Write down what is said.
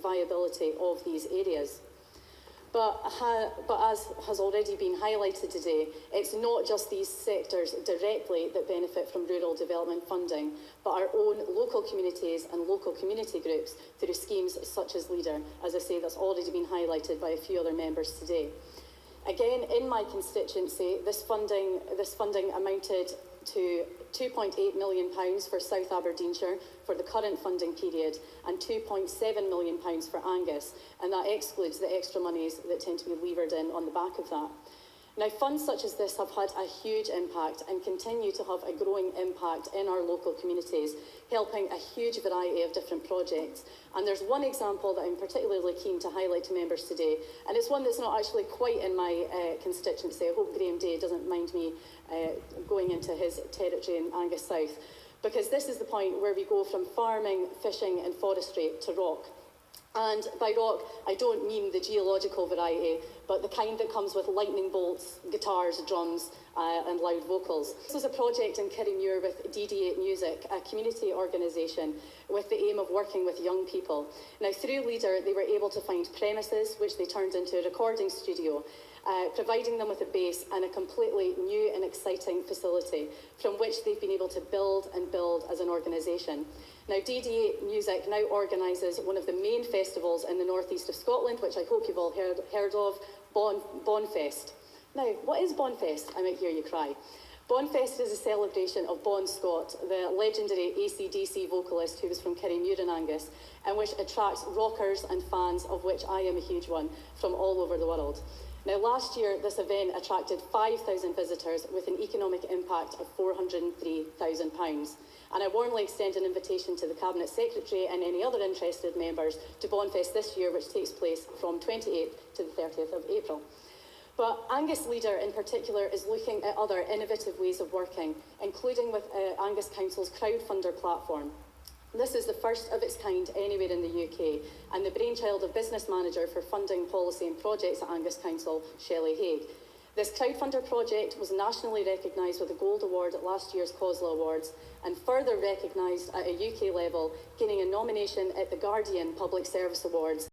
viability of these areas. But as has already been highlighted today, it's not just these sectors directly that benefit from rural development funding, but our own local communities and local community groups through schemes such as LEADER. As I say, that's already been highlighted by a few other members today. Again, in my constituency, this funding amounted to £2.8 million for South Aberdeenshire for the current funding period and £2.7 million for Angus, and that excludes the extra monies that tend to be levered in on the back of that. Now, funds such as this have had a huge impact and continue to have a growing impact in our local communities, helping a huge variety of different projects. And there's one example that I'm particularly keen to highlight to members today, and it's one that's not actually quite in my constituency. I hope Graham Day doesn't mind me going into his territory in Angus South, because this is the point where we go from farming, fishing and forestry to rock. And by rock, I don't mean the geological variety, but the kind that comes with lightning bolts, guitars, drums, and loud vocals. This was a project in Kirriemuir with DD8 Music, a community organisation with the aim of working with young people. Now, through LEADER, they were able to find premises, which they turned into a recording studio, providing them with a base and a completely new and exciting facility from which they've been able to build and build as an organisation. Now, DD8 Music now organises one of the main festivals in the northeast of Scotland, which I hope you've all heard of, Bonfest. Now, what is Bonfest? I might hear you cry. Bonfest is a celebration of Bon Scott, the legendary AC/DC vocalist who was from Kirriemuir in Angus, and which attracts rockers and fans, of which I am a huge one, from all over the world. Now, last year, this event attracted 5,000 visitors with an economic impact of £403,000. And I warmly extend an invitation to the Cabinet Secretary and any other interested members to Bonfest this year, which takes place from 28th to the 30th of April. But Angus LEADER in particular is looking at other innovative ways of working, including with Angus Council's crowdfunder platform. This is the first of its kind anywhere in the UK, and the brainchild of Business Manager for Funding, Policy and Projects at Angus Council, Shelley Haig. This crowdfunder project was nationally recognised with a Gold Award at last year's COSLA Awards, and further recognised at a UK level, gaining a nomination at the Guardian Public Service Awards